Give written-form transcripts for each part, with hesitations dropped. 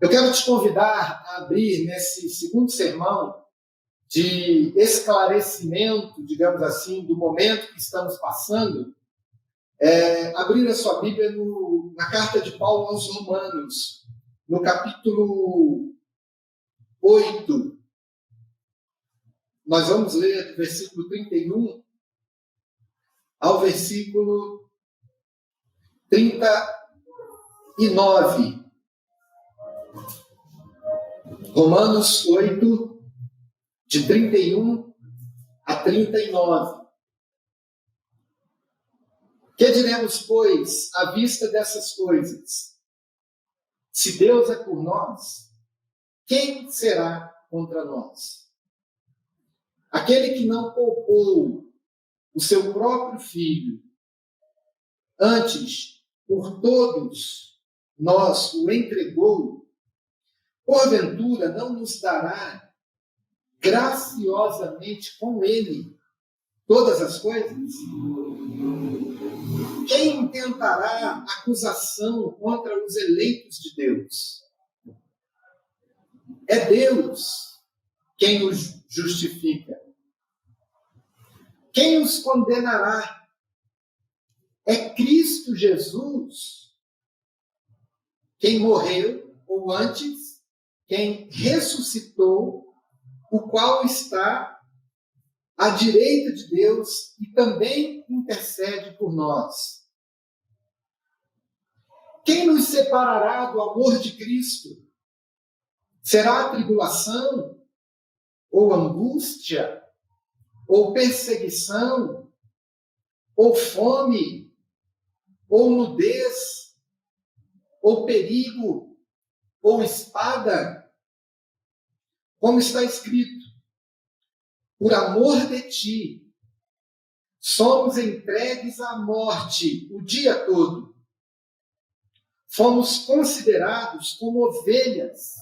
Eu quero te convidar a abrir nesse segundo sermão de esclarecimento, digamos assim, do momento que estamos passando, abrir a sua Bíblia na carta de Paulo aos Romanos, no capítulo 8. Nós vamos ler do versículo 31 ao versículo 39. Romanos 8, de 31 a 39. Que diremos, pois, à vista dessas coisas? Se Deus é por nós, quem será contra nós? Aquele que não poupou o seu próprio filho, antes, por todos nós o entregou, porventura não nos dará graciosamente com ele todas as coisas? Quem intentará acusação contra os eleitos de Deus? É Deus quem os justifica. Quem os condenará? É Cristo Jesus, quem morreu, ou antes, quem ressuscitou, o qual está à direita de Deus e também intercede por nós. Quem nos separará do amor de Cristo? Será a tribulação, ou angústia, ou perseguição, ou fome, ou nudez, ou perigo, ou espada? Como está escrito: por amor de ti, somos entregues à morte o dia todo. Fomos considerados como ovelhas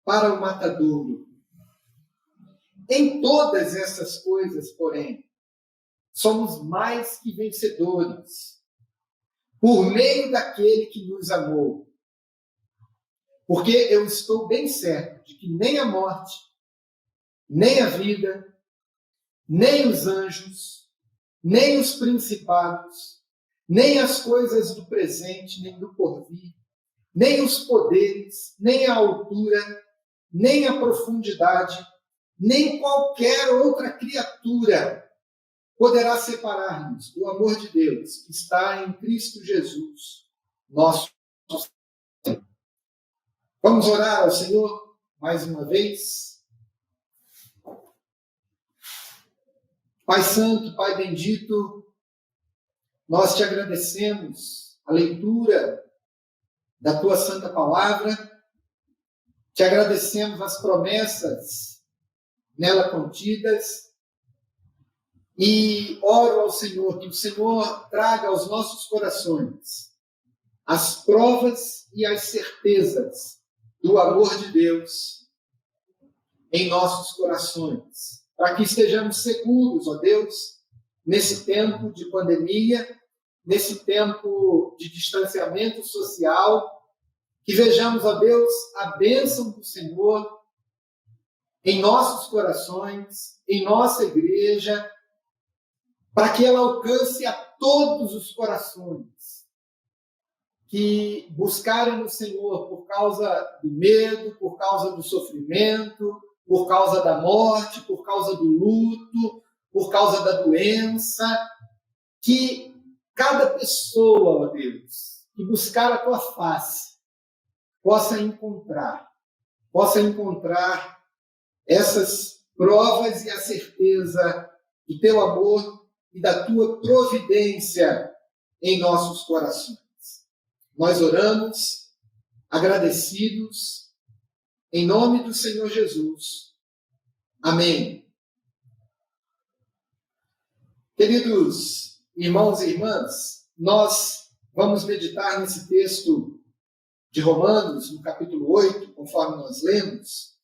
para o matadouro. Em todas essas coisas, porém, somos mais que vencedores, por meio daquele que nos amou. Porque eu estou bem certo de que nem a morte, nem a vida, nem os anjos, nem os principados, nem as coisas do presente, nem do porvir, nem os poderes, nem a altura, nem a profundidade, nem qualquer outra criatura poderá separar-nos do amor de Deus que está em Cristo Jesus, nosso Senhor. Vamos orar ao Senhor mais uma vez. Pai Santo, Pai Bendito, nós te agradecemos a leitura da Tua Santa Palavra, te agradecemos as promessas nela contidas e oro ao Senhor que o Senhor traga aos nossos corações as provas e as certezas do amor de Deus em nossos corações, para que estejamos seguros, ó Deus, nesse tempo de pandemia, nesse tempo de distanciamento social, que vejamos, ó Deus, a bênção do Senhor em nossos corações, em nossa igreja, para que ela alcance a todos os corações que buscarem no Senhor por causa do medo, por causa do sofrimento, por causa da morte, por causa do luto, por causa da doença, que cada pessoa, ó Deus, que buscar a Tua face, possa encontrar essas provas e a certeza do Teu amor e da Tua providência em nossos corações. Nós oramos, agradecidos, em nome do Senhor Jesus. Amém. Queridos irmãos e irmãs, nós vamos meditar nesse texto de Romanos, no capítulo 8, conforme nós lemos,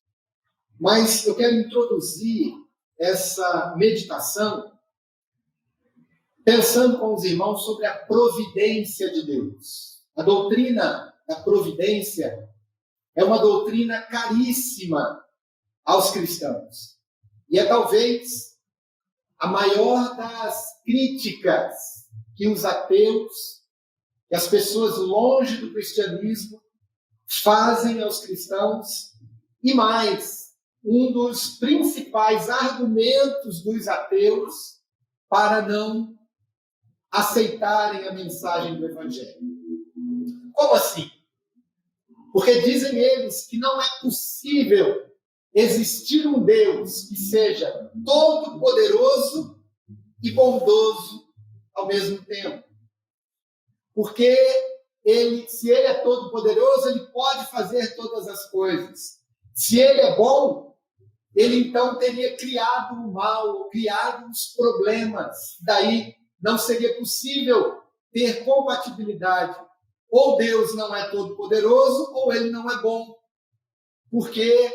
mas eu quero introduzir essa meditação pensando com os irmãos sobre a providência de Deus. A doutrina da providência é uma doutrina caríssima aos cristãos. E é talvez a maior das críticas que os ateus, que as pessoas longe do cristianismo fazem aos cristãos, e mais, um dos principais argumentos dos ateus para não aceitarem a mensagem do Evangelho. Como assim? Porque dizem eles que não é possível existir um Deus que seja todo-poderoso e bondoso ao mesmo tempo. Porque se ele é todo-poderoso, ele pode fazer todas as coisas. Se ele é bom, ele então teria criado o mal, criado os problemas. Daí não seria possível ter compatibilidade. Ou Deus não é todo-poderoso, ou ele não é bom. Porque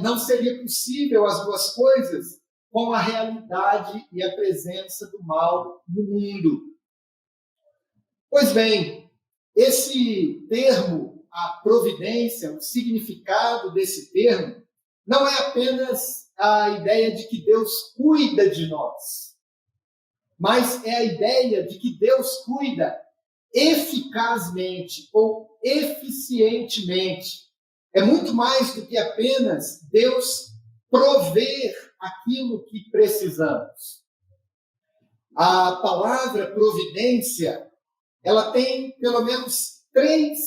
não seria possível as duas coisas com a realidade e a presença do mal no mundo. Pois bem, esse termo, a providência, o significado desse termo, não é apenas a ideia de que Deus cuida de nós, mas é a ideia de que Deus cuida eficazmente ou eficientemente. É muito mais do que apenas Deus prover aquilo que precisamos. A palavra providência, ela tem pelo menos 3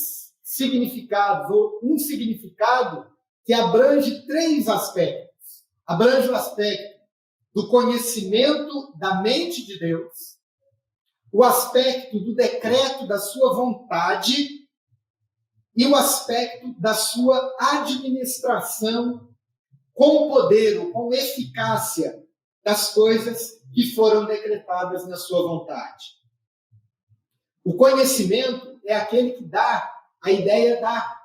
significados, ou um significado que abrange 3 aspectos. Abrange o aspecto do conhecimento da mente de Deus, o aspecto do decreto da sua vontade e o aspecto da sua administração com poder ou com eficácia das coisas que foram decretadas na sua vontade. O conhecimento é aquele que dá a ideia da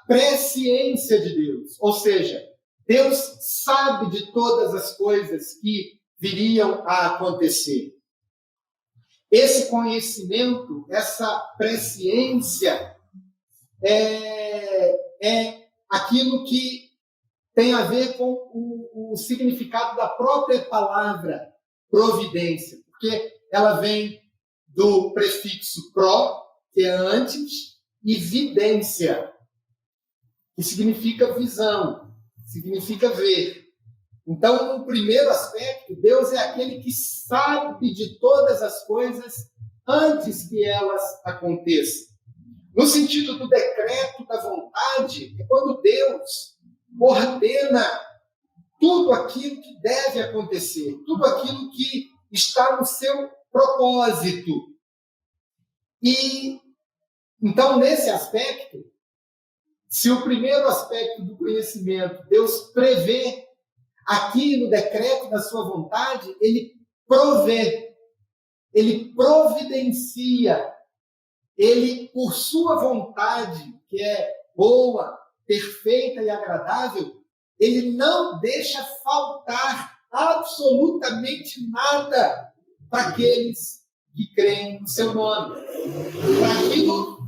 presciência de Deus, ou seja, Deus sabe de todas as coisas que viriam a acontecer. Esse conhecimento, essa presciência, é aquilo que tem a ver com o significado da própria palavra providência, porque ela vem do prefixo pro, que é antes, e vidência, que significa visão, significa ver. Então, no primeiro aspecto, Deus é aquele que sabe de todas as coisas antes que elas aconteçam. No sentido do decreto da vontade, é quando Deus ordena tudo aquilo que deve acontecer, tudo aquilo que está no seu propósito. E, então, nesse aspecto, se o primeiro aspecto do conhecimento, Deus prevê aqui no decreto da sua vontade, ele provê, ele providencia, ele, por sua vontade, que é boa, perfeita e agradável, ele não deixa faltar absolutamente nada para aqueles que creem no seu nome, para aquilo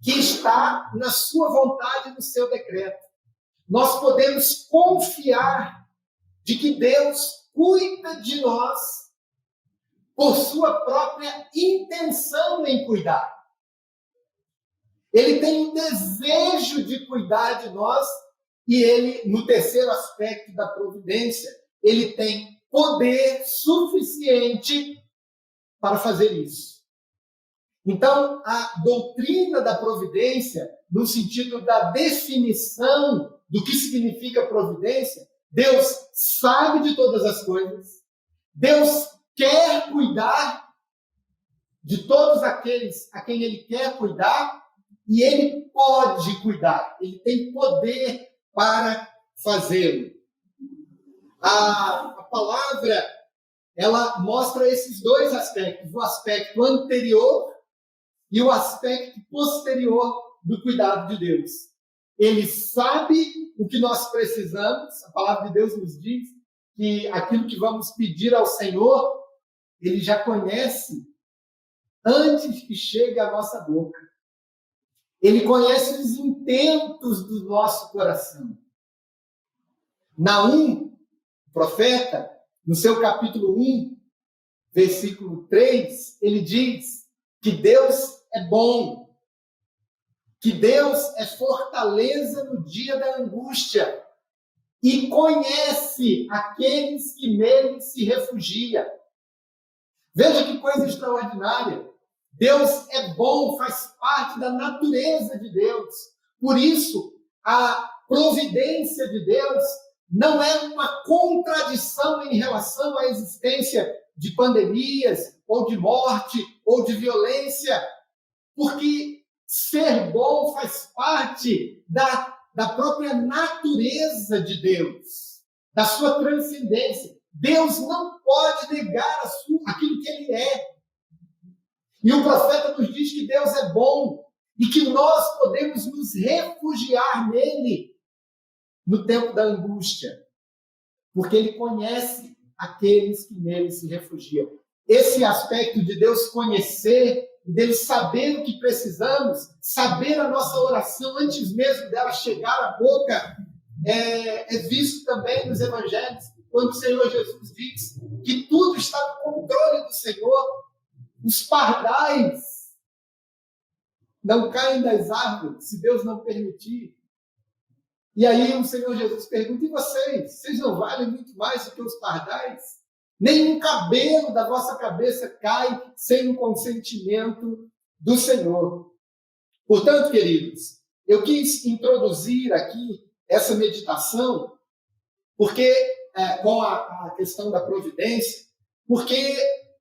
que está na sua vontade, no seu decreto. Nós podemos confiar de que Deus cuida de nós por sua própria intenção em cuidar. Ele tem um desejo de cuidar de nós e ele, no terceiro aspecto da providência, ele tem poder suficiente para fazer isso. Então, a doutrina da providência, no sentido da definição do que significa providência, Deus sabe de todas as coisas, Deus quer cuidar de todos aqueles a quem Ele quer cuidar, e Ele pode cuidar, Ele tem poder para fazê-lo. A palavra, ela mostra esses 2 aspectos, o aspecto anterior e o aspecto posterior do cuidado de Deus. Ele sabe o que nós precisamos, a palavra de Deus nos diz que aquilo que vamos pedir ao Senhor, Ele já conhece antes que chegue à nossa boca. Ele conhece os intentos do nosso coração. Naum, o profeta, no seu capítulo 1, versículo 3, ele diz que Deus é bom, que Deus é fortaleza no dia da angústia e conhece aqueles que nele se refugiam. Veja que coisa extraordinária. Deus é bom, faz parte da natureza de Deus. Por isso, a providência de Deus não é uma contradição em relação à existência de pandemias, ou de morte, ou de violência, porque ser bom faz parte da própria natureza de Deus, da sua transcendência. Deus não pode negar aquilo que ele é. E o profeta nos diz que Deus é bom e que nós podemos nos refugiar nele no tempo da angústia, porque ele conhece aqueles que nele se refugiam. Esse aspecto de Deus conhecer, dele saber o que precisamos, saber a nossa oração antes mesmo dela chegar à boca, é visto também nos evangelhos, quando o Senhor Jesus diz que tudo está no controle do Senhor. Os pardais não caem das árvores, se Deus não permitir. E aí o Senhor Jesus pergunta, e vocês? Vocês não valem muito mais do que os pardais? Nenhum cabelo da vossa cabeça cai sem o consentimento do Senhor. Portanto, queridos, eu quis introduzir aqui essa meditação porque com a questão da providência, porque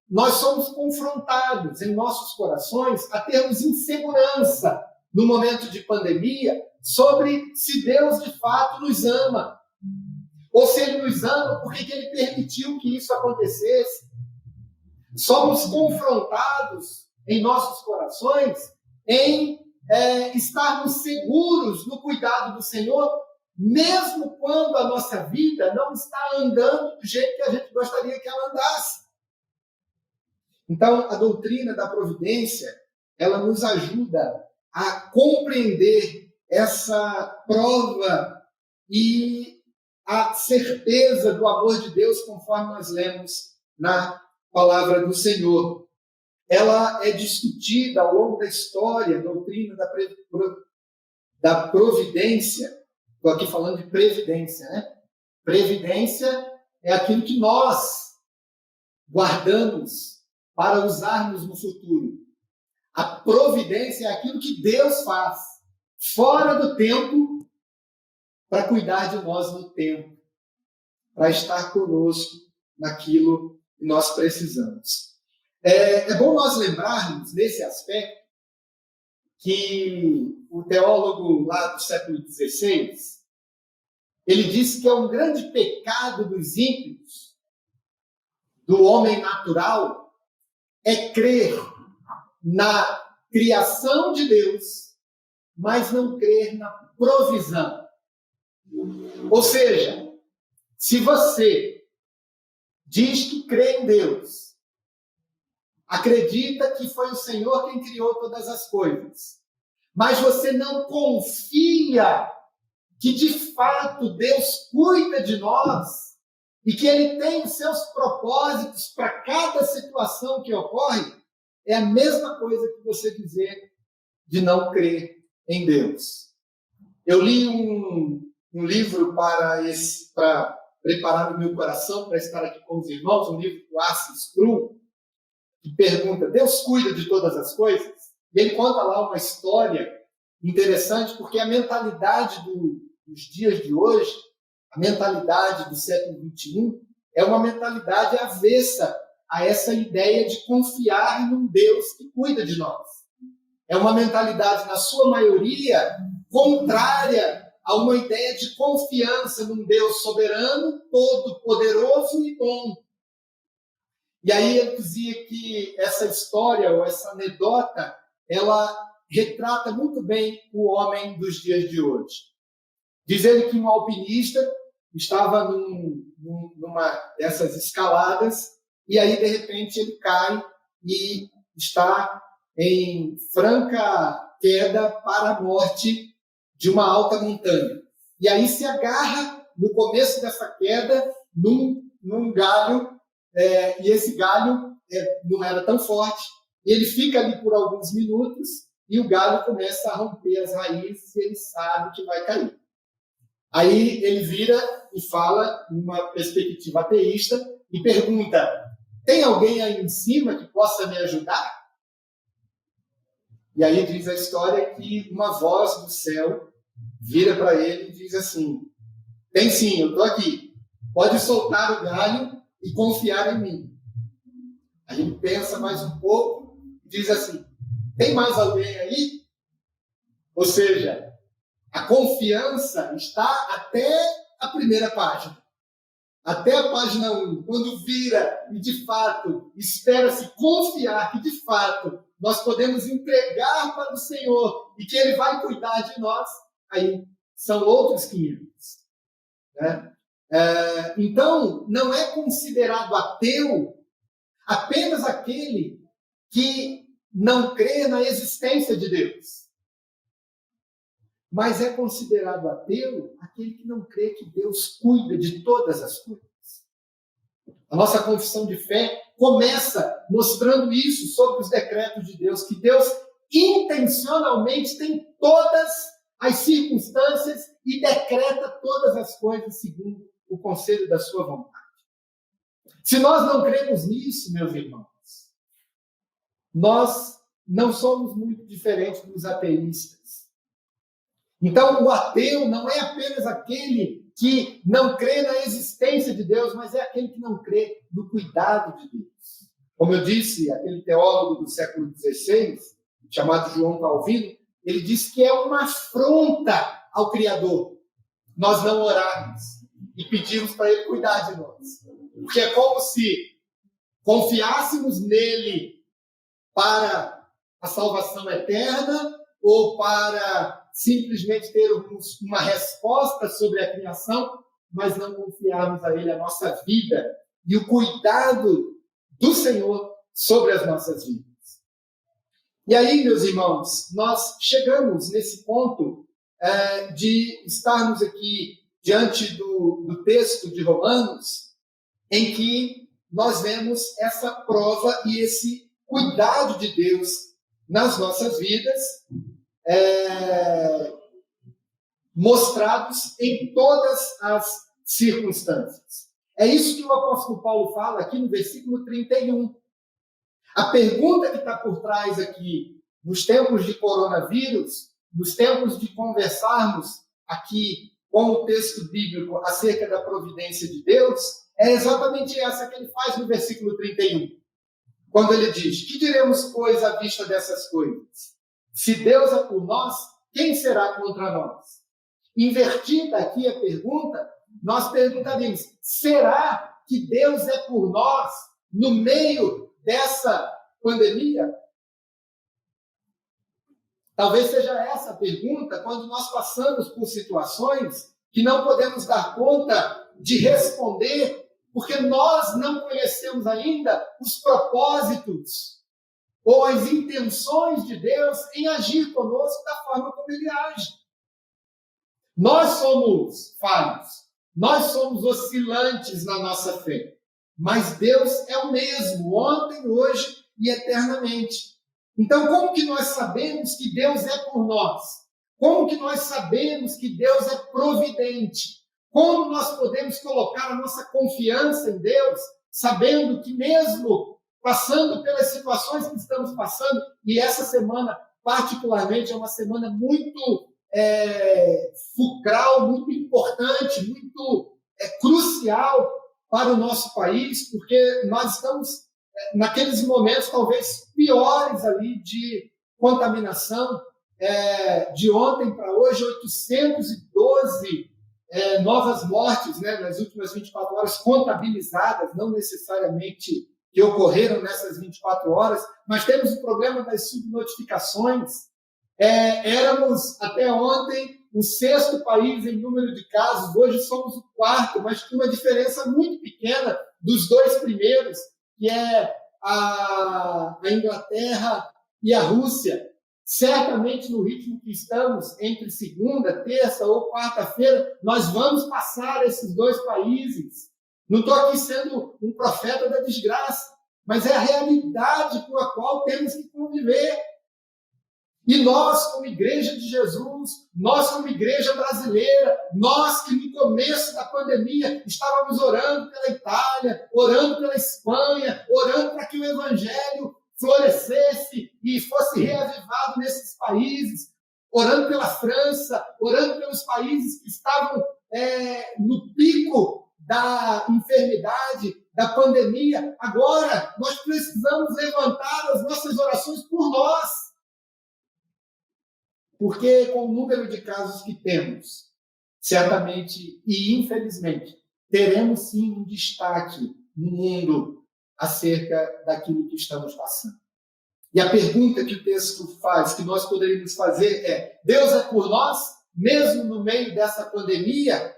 nós somos confrontados em nossos corações a termos insegurança no momento de pandemia sobre se Deus de fato nos ama. Ou se ele nos ama, por que ele permitiu que isso acontecesse? Somos confrontados em nossos corações em estarmos seguros no cuidado do Senhor, mesmo quando a nossa vida não está andando do jeito que a gente gostaria que ela andasse. Então, a doutrina da providência, ela nos ajuda a compreender essa prova e a certeza do amor de Deus, conforme nós lemos na palavra do Senhor. Ela é discutida ao longo da história, a doutrina da providência. Estou aqui falando de previdência, né? Previdência é aquilo que nós guardamos para usarmos no futuro. A providência é aquilo que Deus faz fora do tempo para cuidar de nós no tempo, para estar conosco naquilo que nós precisamos. É bom nós lembrarmos, nesse aspecto, que o teólogo lá do século XVI, ele disse que é um grande pecado dos ímpios, do homem natural, é crer na criação de Deus, mas não crer na provisão. Ou seja, se você diz que crê em Deus, acredita que foi o Senhor quem criou todas as coisas, mas você não confia que de fato Deus cuida de nós e que Ele tem os seus propósitos para cada situação que ocorre, é a mesma coisa que você dizer de não crer em Deus. Eu li um livro para preparar o meu coração para estar aqui com os irmãos, um livro do Arcis Sproul, que pergunta, Deus cuida de todas as coisas? E ele conta lá uma história interessante, porque a mentalidade dos dias de hoje, a mentalidade do século XXI, é uma mentalidade avessa a essa ideia de confiar num Deus que cuida de nós. É uma mentalidade, na sua maioria, contrária a uma ideia de confiança num Deus soberano, todo-poderoso e bom. E aí ele dizia que essa história, ou essa anedota, ela retrata muito bem o homem dos dias de hoje. Diz ele que um alpinista estava numa dessas escaladas, e aí, de repente, ele cai e está em franca queda para a morte de uma alta montanha. E aí se agarra, no começo dessa queda, num galho, e esse galho não era tão forte. Ele fica ali por alguns minutos e o galho começa a romper as raízes e ele sabe que vai cair. Aí ele vira e fala, numa perspectiva ateísta, e pergunta: tem alguém aí em cima que possa me ajudar? E aí diz a história que uma voz do céu vira para ele e diz assim: tem sim, eu estou aqui. Pode soltar o galho e confiar em mim. Aí ele pensa mais um pouco e diz assim: tem mais alguém aí? Ou seja, a confiança está até a primeira página. Até a página 1, quando vira e, de fato, espera-se confiar que, de fato, nós podemos entregar para o Senhor e que Ele vai cuidar de nós, aí são outros 500. Né? Então, não é considerado ateu apenas aquele que não crê na existência de Deus. Mas é considerado ateu aquele que não crê que Deus cuida de todas as coisas. A nossa confissão de fé começa mostrando isso sobre os decretos de Deus, que Deus intencionalmente tem todas as circunstâncias e decreta todas as coisas segundo o conselho da sua vontade. Se nós não cremos nisso, meus irmãos, nós não somos muito diferentes dos ateístas. Então, o ateu não é apenas aquele que não crê na existência de Deus, mas é aquele que não crê no cuidado de Deus. Como eu disse, aquele teólogo do século XVI, chamado João Calvino, ele disse que é uma afronta ao Criador nós não orarmos e pedirmos para Ele cuidar de nós. Porque é como se confiássemos nele para a salvação eterna ou para simplesmente termos uma resposta sobre a criação, mas não confiarmos a Ele a nossa vida e o cuidado do Senhor sobre as nossas vidas. E aí, meus irmãos, nós chegamos nesse ponto de estarmos aqui diante do texto de Romanos, em que nós vemos essa prova e esse cuidado de Deus nas nossas vidas, mostrados em todas as circunstâncias. É isso que o apóstolo Paulo fala aqui no versículo 31. A pergunta que está por trás aqui, nos tempos de coronavírus, nos tempos de conversarmos aqui com o texto bíblico acerca da providência de Deus, é exatamente essa que ele faz no versículo 31. Quando ele diz: que diremos, pois, à vista dessas coisas? Se Deus é por nós, quem será contra nós? Invertida aqui a pergunta, nós perguntaríamos: será que Deus é por nós no meio dessa pandemia? Talvez seja essa a pergunta quando nós passamos por situações que não podemos dar conta de responder, porque nós não conhecemos ainda os propósitos ou as intenções de Deus em agir conosco da forma como Ele age. Nós somos falhos, nós somos oscilantes na nossa fé, mas Deus é o mesmo, ontem, hoje e eternamente. Então, como que nós sabemos que Deus é por nós? Como que nós sabemos que Deus é providente? Como nós podemos colocar a nossa confiança em Deus, sabendo que mesmo passando pelas situações que estamos passando, e essa semana, particularmente, é uma semana muito fulcral, muito importante, muito crucial para o nosso país, porque nós estamos naqueles momentos talvez piores ali de contaminação. De ontem para hoje, 812 novas mortes, né, nas últimas 24 horas contabilizadas, não necessariamente que ocorreram nessas 24 horas, mas temos o problema das subnotificações. Éramos até ontem o 6º país em número de casos, hoje somos o 4º, mas com uma diferença muito pequena dos 2 primeiros, que é a Inglaterra e a Rússia. certamente no ritmo que estamos, entre segunda, terça ou quarta-feira, nós vamos passar esses 2 países. Não estou aqui sendo um profeta da desgraça, mas é a realidade com a qual temos que conviver. E nós, como Igreja de Jesus, nós, como Igreja brasileira, nós que no começo da pandemia estávamos orando pela Itália, orando pela Espanha, orando para que o Evangelho florescesse e fosse reavivado nesses países, orando pela França, orando pelos países que estavam no pico da enfermidade, da pandemia. Agora, nós precisamos levantar as nossas orações por nós. Porque com o número de casos que temos, certamente e infelizmente, teremos sim um destaque no mundo acerca daquilo que estamos passando. E a pergunta que o texto faz, que nós poderíamos fazer é: Deus é por nós, mesmo no meio dessa pandemia?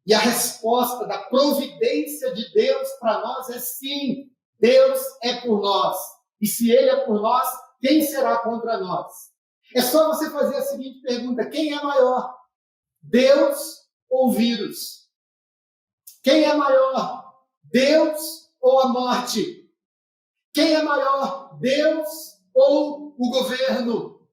E a resposta da providência de Deus para nós é sim, Deus é por nós. E se Ele é por nós, quem será contra nós? É só você fazer a seguinte pergunta: quem é maior? Deus ou vírus? Quem é maior? Deus ou a morte? Quem é maior? Deus ou o governo?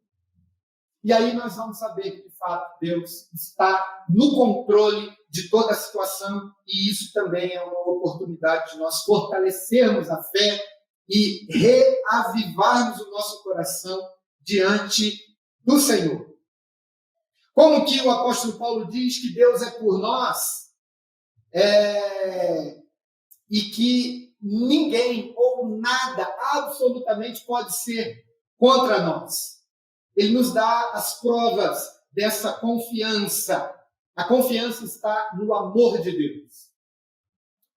E aí nós vamos saber que, de fato, Deus está no controle de toda a situação, e isso também é uma oportunidade de nós fortalecermos a fé e reavivarmos o nosso coração diante do Senhor. Como que o apóstolo Paulo diz que Deus é por nós, e que ninguém ou nada absolutamente pode ser contra nós. Ele nos dá as provas dessa confiança. A confiança está no amor de Deus.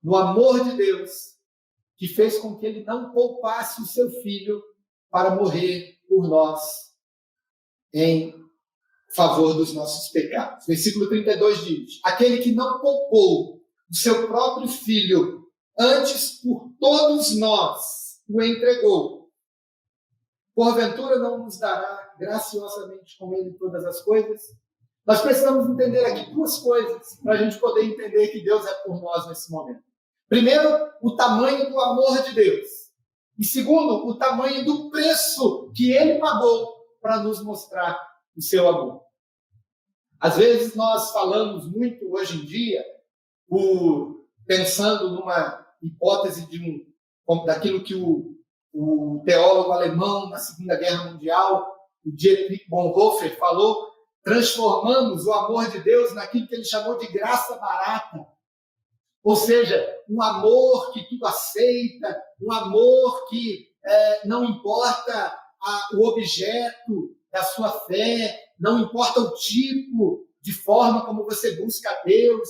No amor de Deus, que fez com que Ele não poupasse o seu Filho para morrer por nós em favor dos nossos pecados. Versículo 32 diz: aquele que não poupou o seu próprio Filho, antes por todos nós o entregou, porventura não nos dará graciosamente com Ele todas as coisas? Nós precisamos entender aqui 2 coisas para a gente poder entender que Deus é por nós nesse momento. Primeiro, o tamanho do amor de Deus. E segundo, o tamanho do preço que Ele pagou para nos mostrar o seu amor. Às vezes nós falamos muito hoje em dia, pensando numa hipótese daquilo que o teólogo alemão na Segunda Guerra Mundial, o Dietrich Bonhoeffer, falou: transformamos o amor de Deus naquilo que ele chamou de graça barata. Ou seja, um amor que tudo aceita, um amor que não importa o objeto da sua fé, não importa o tipo de forma como você busca a Deus,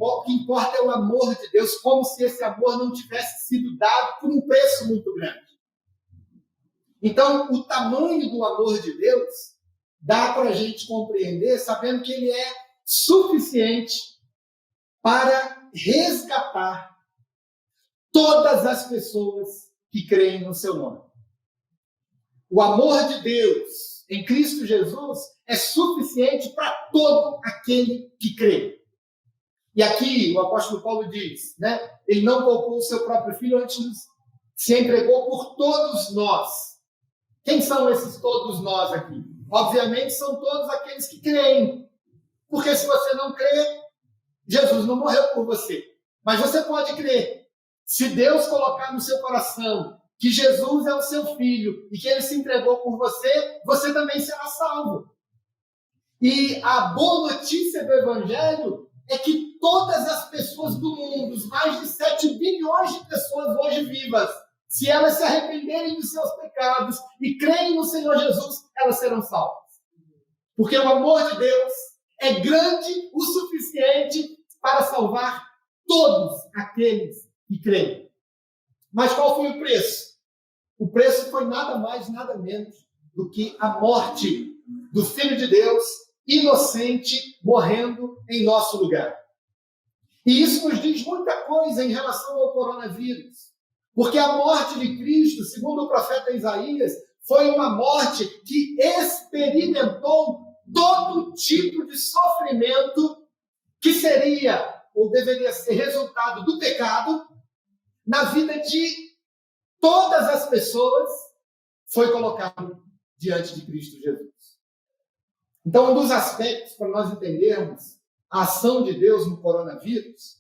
o que importa é o amor de Deus, como se esse amor não tivesse sido dado por um preço muito grande. Então, o tamanho do amor de Deus dá para a gente compreender, sabendo que Ele é suficiente para resgatar todas as pessoas que creem no seu nome. O amor de Deus em Cristo Jesus é suficiente para todo aquele que crê. E aqui o apóstolo Paulo diz, ele não poupou o seu próprio Filho, antes se entregou por todos nós. Quem são esses todos nós aqui? Obviamente são todos aqueles que creem. Porque se você não crê, Jesus não morreu por você. Mas você pode crer. Se Deus colocar no seu coração que Jesus é o seu Filho e que Ele se entregou por você, você também será salvo. E a boa notícia do Evangelho é que todas as pessoas do mundo, os mais de 7 bilhões de pessoas hoje vivas, se elas se arrependerem dos seus pecados e creem no Senhor Jesus, elas serão salvas. Porque o amor de Deus é grande o suficiente para salvar todos aqueles que creem. Mas qual foi o preço? O preço foi nada mais, nada menos do que a morte do Filho de Deus, inocente, morrendo em nosso lugar. E isso nos diz muita coisa em relação ao coronavírus. Porque a morte de Cristo, segundo o profeta Isaías, foi uma morte que experimentou todo tipo de sofrimento que seria ou deveria ser resultado do pecado na vida de todas as pessoas, foi colocado diante de Cristo Jesus. Então, um dos aspectos para nós entendermos a ação de Deus no coronavírus,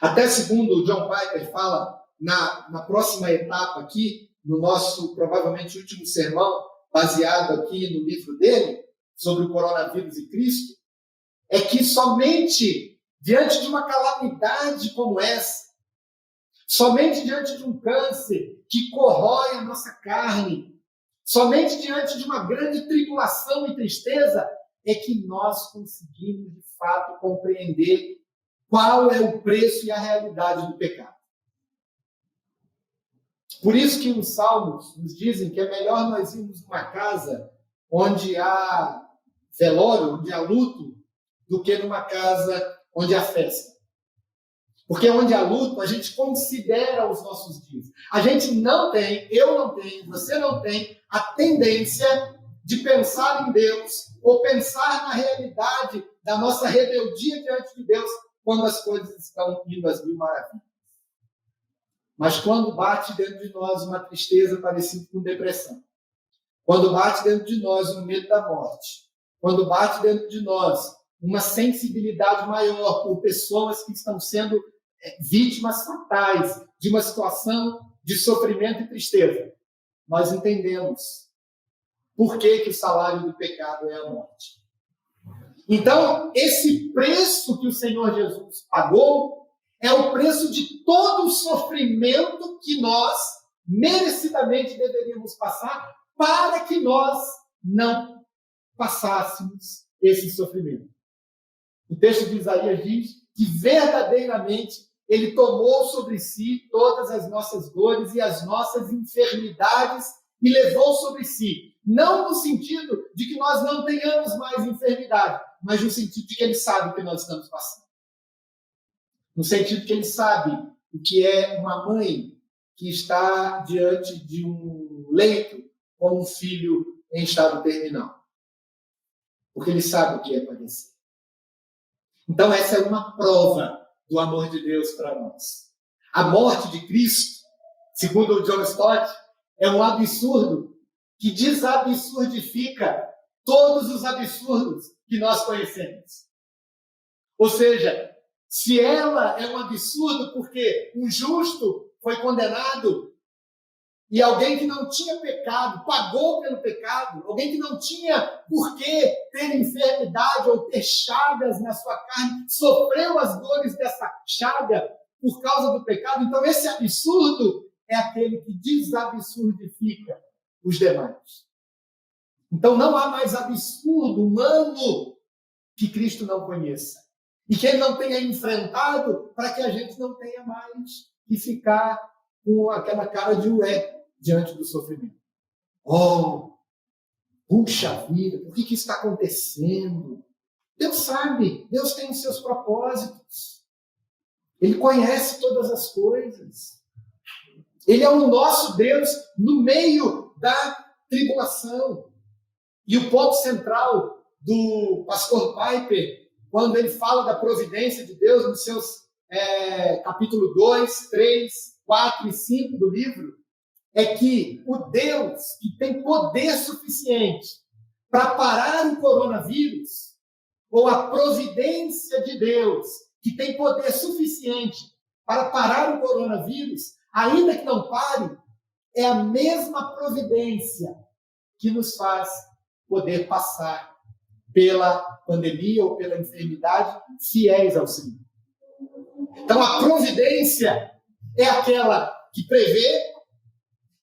até segundo John Piper fala na próxima etapa aqui, no nosso, provavelmente, último sermão, baseado aqui no livro dele, sobre o coronavírus e Cristo, é que somente diante de uma calamidade como essa, somente diante de um câncer que corrói a nossa carne, somente diante de uma grande tribulação e tristeza, é que nós conseguimos, de fato, compreender qual é o preço e a realidade do pecado. Por isso que os salmos nos dizem que é melhor nós irmos numa casa onde há velório, onde há luto, do que numa casa onde há festa. Porque onde há luto, a gente considera os nossos dias. A gente não tem, eu não tenho, você não tem a tendência de pensar em Deus ou pensar na realidade da nossa rebeldia diante de Deus quando as coisas estão indo às mil maravilhas. Mas quando bate dentro de nós uma tristeza parecida com depressão, quando bate dentro de nós um medo da morte, quando bate dentro de nós uma sensibilidade maior por pessoas que estão sendo vítimas fatais de uma situação de sofrimento e tristeza, nós entendemos por que o salário do pecado é a morte. Então, esse preço que o Senhor Jesus pagou é o preço de todo o sofrimento que nós merecidamente deveríamos passar para que nós não passássemos esse sofrimento. O texto de Isaías diz que verdadeiramente ele tomou sobre si todas as nossas dores e as nossas enfermidades e levou sobre si. Não no sentido de que nós não tenhamos mais enfermidade, mas no sentido de que ele sabe o que nós estamos passando. No sentido que ele sabe o que é uma mãe que está diante de um leito com um filho em estado terminal. Porque ele sabe o que é padecer. Então, essa é uma prova do amor de Deus para nós. A morte de Cristo, segundo o John Stott, é um absurdo que desabsurdifica todos os absurdos que nós conhecemos. Ou seja, se ela é um absurdo porque um justo foi condenado e alguém que não tinha pecado pagou pelo pecado, alguém que não tinha por que ter enfermidade ou ter chagas na sua carne, sofreu as dores dessa chaga por causa do pecado, então esse absurdo é aquele que desabsurdifica os demais. Então não há mais absurdo humano que Cristo não conheça. E que ele não tenha enfrentado para que a gente não tenha mais que ficar com aquela cara de ué diante do sofrimento. Oh, puxa vida, por que isso está acontecendo? Deus sabe, Deus tem os seus propósitos. Ele conhece todas as coisas. Ele é o nosso Deus no meio da tribulação. E o ponto central do pastor Piper, quando ele fala da providência de Deus nos seus capítulo 2, 3, 4 e 5 do livro, é que o Deus que tem poder suficiente para parar o coronavírus, ou a providência de Deus que tem poder suficiente para parar o coronavírus, ainda que não pare, é a mesma providência que nos faz poder passar pela pandemia ou pela enfermidade, fiéis ao Senhor. Então, a providência é aquela que prevê,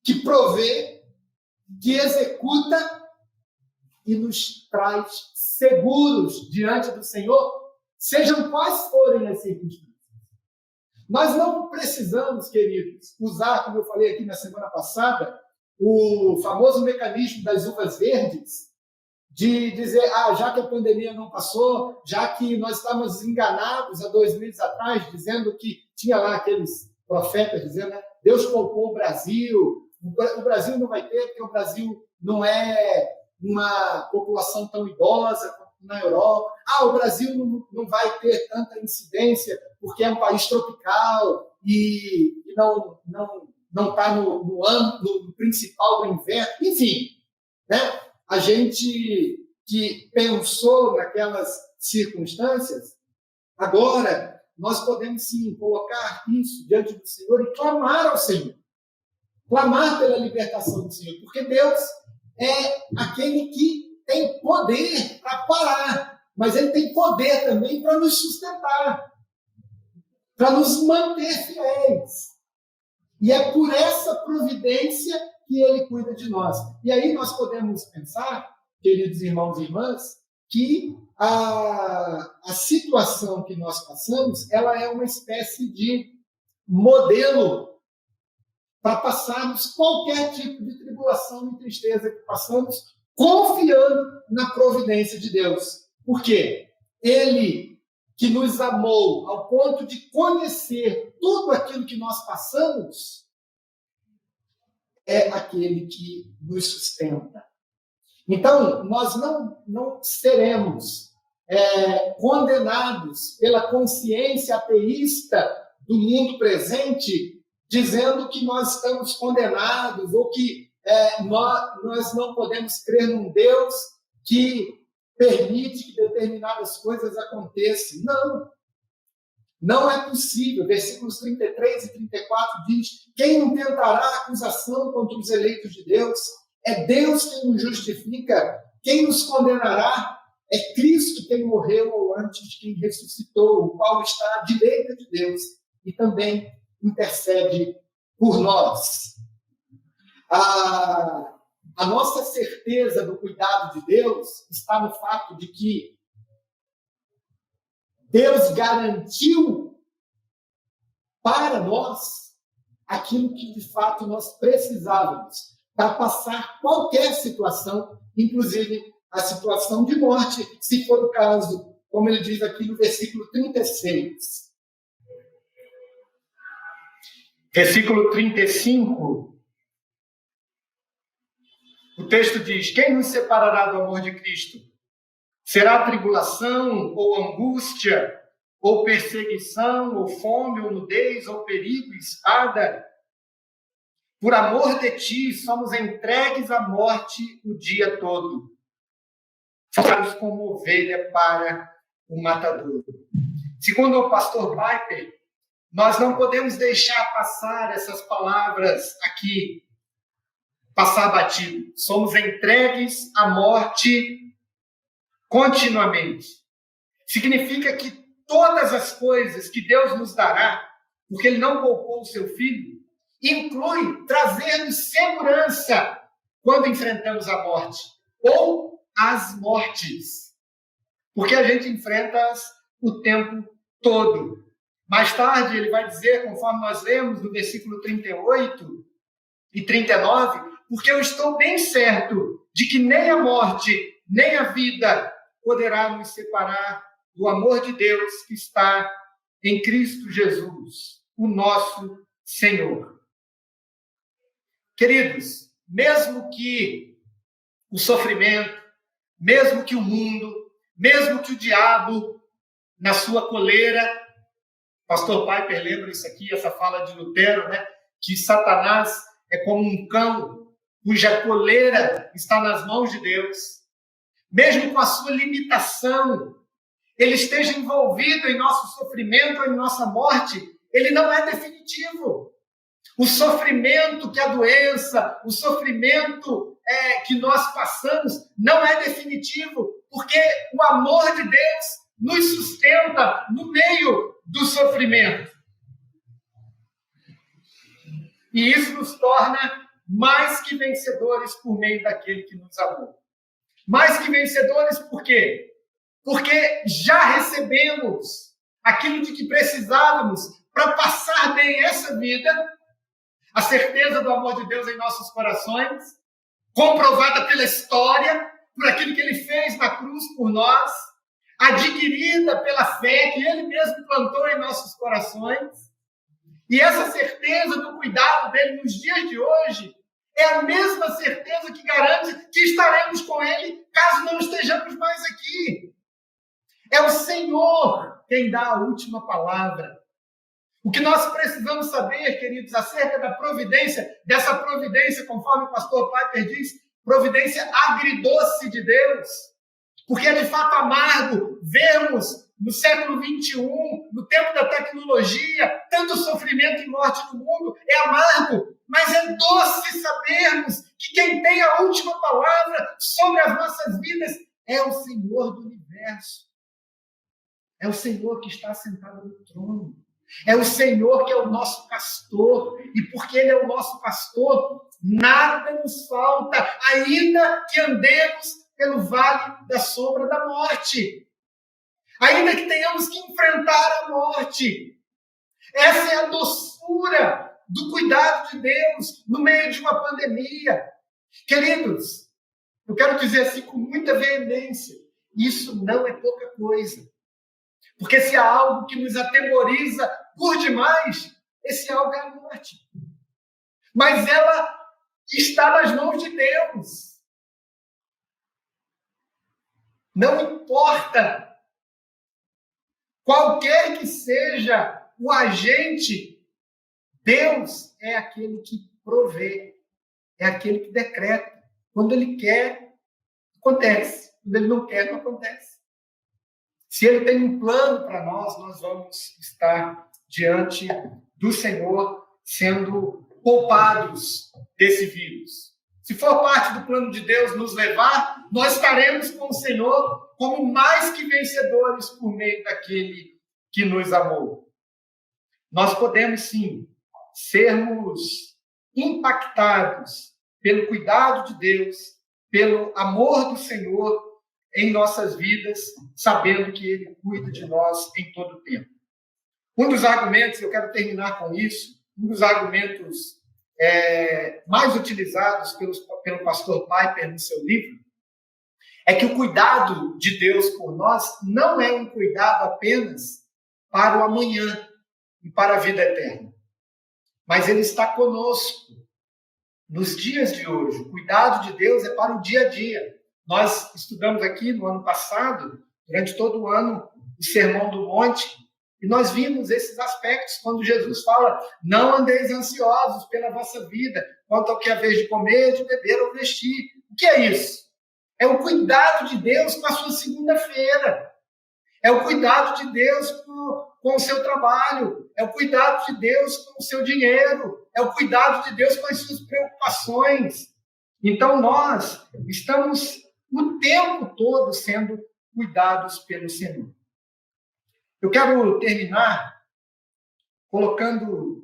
que provê, que executa e nos traz seguros diante do Senhor, sejam quais forem as circunstâncias. Nós não precisamos, queridos, usar, como eu falei aqui na semana passada, o famoso mecanismo das uvas verdes, de dizer, já que a pandemia não passou, já que nós estávamos enganados há 2 meses atrás, dizendo que tinha lá aqueles profetas dizendo, Deus poupou o Brasil, O Brasil não vai ter, porque o Brasil não é uma população tão idosa como na Europa. O Brasil não vai ter tanta incidência, porque é um país tropical e não está no âmbito principal do inverno. Enfim, né? A gente que pensou naquelas circunstâncias, agora nós podemos sim colocar isso diante do Senhor e clamar ao Senhor. Clamar pela libertação do Senhor, porque Deus é aquele que tem poder para parar, mas Ele tem poder também para nos sustentar, para nos manter fiéis. E é por essa providência que Ele cuida de nós. E aí nós podemos pensar, queridos irmãos e irmãs, que a situação que nós passamos, ela é uma espécie de modelo para passarmos qualquer tipo de tribulação e tristeza que passamos, confiando na providência de Deus. Por quê? Ele que nos amou ao ponto de conhecer tudo aquilo que nós passamos, é aquele que nos sustenta. Então, nós não seremos condenados pela consciência ateísta do mundo presente, dizendo que nós estamos condenados ou que nós não podemos crer num Deus que permite que determinadas coisas aconteçam. Não é possível. Versículos 33 e 34 diz: quem intentará acusação contra os eleitos de Deus? É Deus quem nos justifica. Quem nos condenará? É Cristo quem morreu ou antes quem ressuscitou, o qual está à direita de Deus e também intercede por nós. A nossa certeza do cuidado de Deus está no fato de que Deus garantiu para nós aquilo que de fato nós precisávamos para passar qualquer situação, inclusive a situação de morte, se for o caso, como ele diz aqui no versículo 36. Versículo 35, o texto diz: quem nos separará do amor de Cristo? Será tribulação, ou angústia, ou perseguição, ou fome, ou nudez, ou perigo, espada? Por amor de ti, somos entregues à morte o dia todo. Ficamos como ovelha para o matador. Segundo o pastor Piper, nós não podemos deixar passar essas palavras aqui, passar batido. Somos entregues à morte continuamente. Significa que todas as coisas que Deus nos dará, porque Ele não poupou o seu Filho, inclui trazer-nos segurança quando enfrentamos a morte, ou as mortes, porque a gente enfrenta-as o tempo todo. Mais tarde, ele vai dizer, conforme nós lemos no versículo 38 e 39, porque eu estou bem certo de que nem a morte, nem a vida poderá nos separar do amor de Deus que está em Cristo Jesus, o nosso Senhor. Queridos, mesmo que o sofrimento, mesmo que o mundo, mesmo que o diabo, na sua coleira, pastor Piper lembra isso aqui, essa fala de Lutero, né? Que Satanás é como um cão cuja coleira está nas mãos de Deus. Mesmo com a sua limitação, ele esteja envolvido em nosso sofrimento ou em nossa morte, ele não é definitivo. O sofrimento que a doença, o sofrimento que nós passamos não é definitivo, porque o amor de Deus nos sustenta no meio do sofrimento. E isso nos torna mais que vencedores por meio daquele que nos amou. Mais que vencedores por quê? Porque já recebemos aquilo de que precisávamos para passar bem essa vida, a certeza do amor de Deus em nossos corações, comprovada pela história, por aquilo que Ele fez na cruz por nós, adquirida pela fé que Ele mesmo plantou em nossos corações. E essa certeza do cuidado dEle nos dias de hoje É a mesma certeza que garante que estaremos com Ele caso não estejamos mais aqui. É o Senhor quem dá a última palavra. O que nós precisamos saber, queridos, acerca da providência, dessa providência, conforme o pastor Piper diz, providência agridoce de Deus. Porque é de fato amargo vermos no século XXI, no tempo da tecnologia, tanto sofrimento e morte no mundo. É amargo, mas é doce sabermos que quem tem a última palavra sobre as nossas vidas é o Senhor do universo. É o Senhor que está sentado no trono. É o Senhor que é o nosso pastor. E porque Ele é o nosso pastor, nada nos falta, ainda que andemos pelo vale da sombra da morte. Ainda que tenhamos que enfrentar a morte. Essa é a doçura do cuidado de Deus no meio de uma pandemia. Queridos, eu quero dizer assim com muita veemência, isso não é pouca coisa. Porque se há algo que nos atemoriza por demais, esse algo é a morte. Mas ela está nas mãos de Deus. Não importa qualquer que seja o agente, Deus é aquele que provê, é aquele que decreta. Quando Ele quer, acontece. Quando Ele não quer, não acontece. Se Ele tem um plano para nós, nós vamos estar diante do Senhor, sendo poupados desse vírus. Se for parte do plano de Deus nos levar, nós estaremos com o Senhor como mais que vencedores por meio daquele que nos amou. Nós podemos, sim, sermos impactados pelo cuidado de Deus, pelo amor do Senhor em nossas vidas, sabendo que Ele cuida de nós em todo o tempo. Um dos argumentos, eu quero terminar com isso, um dos argumentos mais utilizados pelo pastor Piper no seu livro, é que o cuidado de Deus por nós não é um cuidado apenas para o amanhã e para a vida eterna, mas Ele está conosco nos dias de hoje. O cuidado de Deus é para o dia a dia. Nós estudamos aqui no ano passado, durante todo o ano, o Sermão do Monte, e nós vimos esses aspectos quando Jesus fala: não andeis ansiosos pela vossa vida, quanto ao que é a vez de comer, de beber ou vestir. O que é isso? É o cuidado de Deus com a sua segunda-feira. É o cuidado de Deus com o seu trabalho. É o cuidado de Deus com o seu dinheiro. É o cuidado de Deus com as suas preocupações. Então, nós estamos o tempo todo sendo cuidados pelo Senhor. Eu quero terminar colocando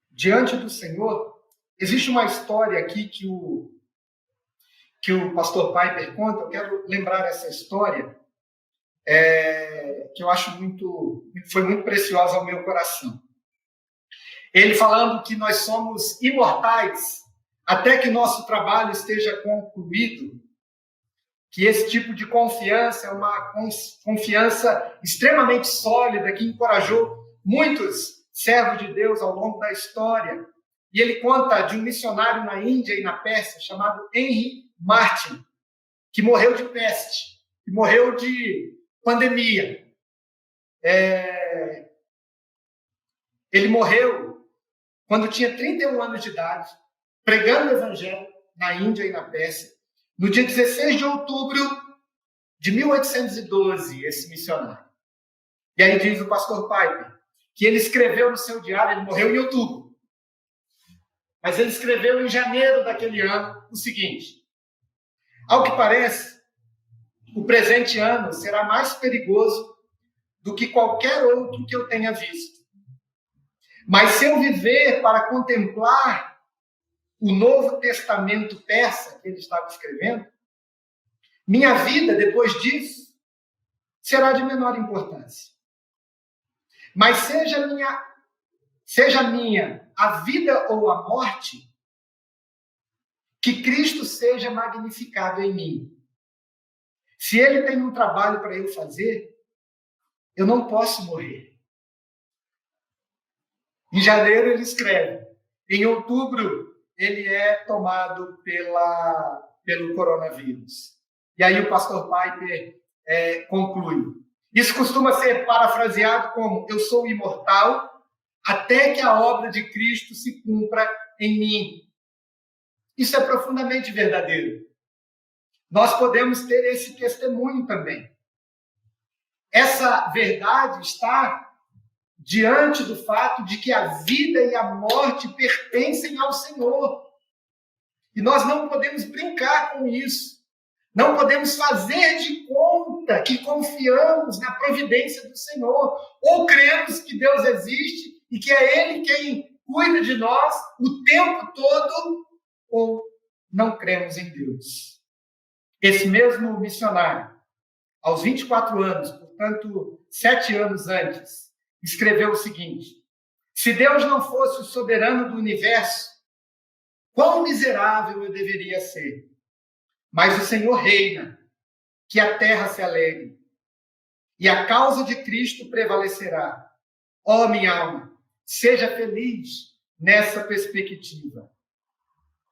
diante do Senhor. Existe uma história aqui que o pastor Piper conta. Eu quero lembrar essa história, que eu acho foi muito preciosa ao meu coração. Ele falando que nós somos imortais até que nosso trabalho esteja concluído, que esse tipo de confiança é uma confiança extremamente sólida, que encorajou muitos servos de Deus ao longo da história. E ele conta de um missionário na Índia e na Pérsia, chamado Henry Martin, que morreu de peste, que morreu de pandemia. Ele morreu quando tinha 31 anos de idade, pregando o evangelho na Índia e na Pérsia, no dia 16 de outubro de 1812, esse missionário. E aí diz o pastor Piper que ele escreveu no seu diário, ele morreu em outubro, mas ele escreveu em janeiro daquele ano o seguinte: ao que parece, o presente ano será mais perigoso do que qualquer outro que eu tenha visto. Mas se eu viver para contemplar o Novo Testamento persa que ele estava escrevendo, minha vida, depois disso, será de menor importância. Mas seja minha a vida ou a morte, que Cristo seja magnificado em mim. Se Ele tem um trabalho para eu fazer, eu não posso morrer. Em janeiro ele escreve: em outubro, ele é tomado pelo coronavírus. E aí o pastor Piper conclui. Isso costuma ser parafraseado como: eu sou imortal até que a obra de Cristo se cumpra em mim. Isso é profundamente verdadeiro. Nós podemos ter esse testemunho também. Essa verdade está diante do fato de que a vida e a morte pertencem ao Senhor. E nós não podemos brincar com isso. Não podemos fazer de conta que confiamos na providência do Senhor, ou cremos que Deus existe e que é Ele quem cuida de nós o tempo todo, ou não cremos em Deus. Esse mesmo missionário, aos 24 anos, portanto, 7 anos antes, escreveu o seguinte: se Deus não fosse o soberano do universo, quão miserável eu deveria ser? Mas o Senhor reina, que a terra se alegre, e a causa de Cristo prevalecerá. Ó, minha alma, seja feliz nessa perspectiva.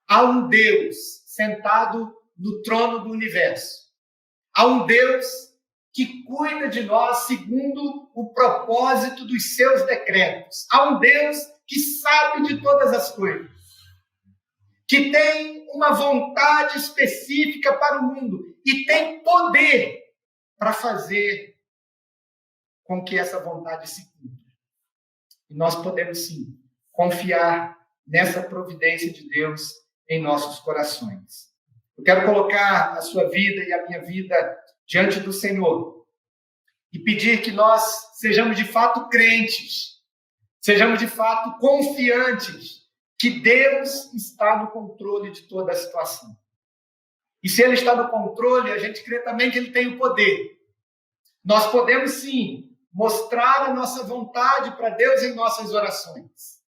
Há um Deus sentado no trono do universo. Há um Deus que cuida de nós segundo o propósito dos seus decretos. Há um Deus que sabe de todas as coisas, que tem uma vontade específica para o mundo e tem poder para fazer com que essa vontade se cumpra. E nós podemos, sim, confiar nessa providência de Deus em nossos corações. Eu quero colocar a sua vida e a minha vida diante do Senhor e pedir que nós sejamos de fato crentes, sejamos de fato confiantes que Deus está no controle de toda a situação. E se Ele está no controle, a gente crê também que Ele tem o poder. Nós podemos, sim, mostrar a nossa vontade para Deus em nossas orações.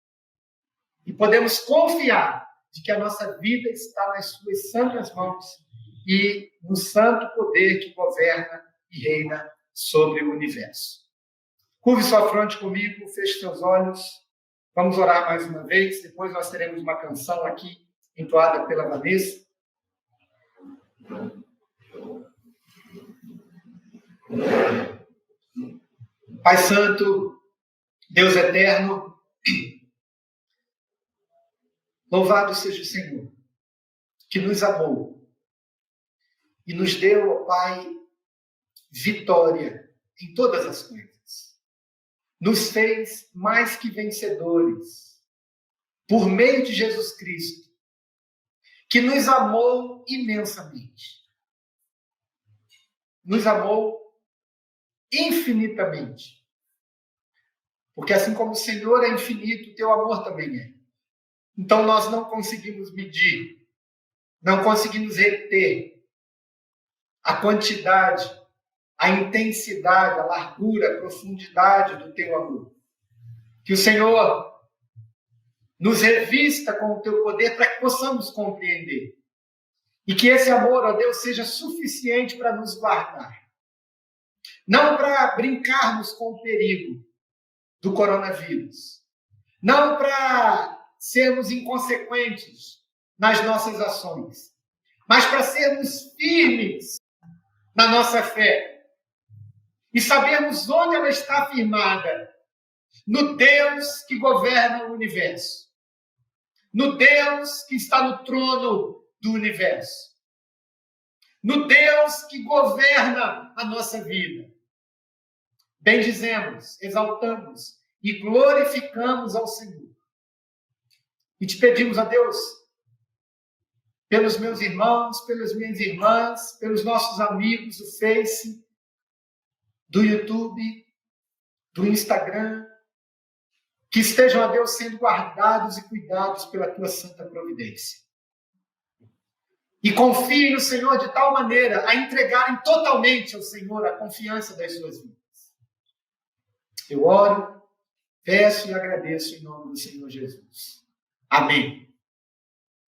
E podemos confiar de que a nossa vida está nas suas santas mãos e no santo poder que governa e reina sobre o universo. Curve sua fronte comigo, feche seus olhos. Vamos orar mais uma vez. Depois nós teremos uma canção aqui, entoada pela Vanessa. Pai Santo, Deus Eterno, louvado seja o Senhor, que nos amou e nos deu, ó Pai, vitória em todas as coisas. Nos fez mais que vencedores por meio de Jesus Cristo, que nos amou imensamente. Nos amou infinitamente. Porque assim como o Senhor é infinito, o teu amor também é. Então nós não conseguimos medir, não conseguimos reter a quantidade, a intensidade, a largura, a profundidade do teu amor. Que o Senhor nos revista com o teu poder para que possamos compreender. E que esse amor, ó Deus, seja suficiente para nos guardar. Não para brincarmos com o perigo do coronavírus. Não para sermos inconsequentes nas nossas ações. Mas para sermos firmes na nossa fé. E sabermos onde ela está firmada. No Deus que governa o universo. No Deus que está no trono do universo. No Deus que governa a nossa vida. Bendizemos, exaltamos e glorificamos ao Senhor. E te pedimos a Deus, pelos meus irmãos, pelas minhas irmãs, pelos nossos amigos do Face, do YouTube, do Instagram, que estejam, a Deus, sendo guardados e cuidados pela tua santa providência. E confie no Senhor de tal maneira a entregarem totalmente ao Senhor a confiança das suas vidas. Eu oro, peço e agradeço em nome do Senhor Jesus. Amém.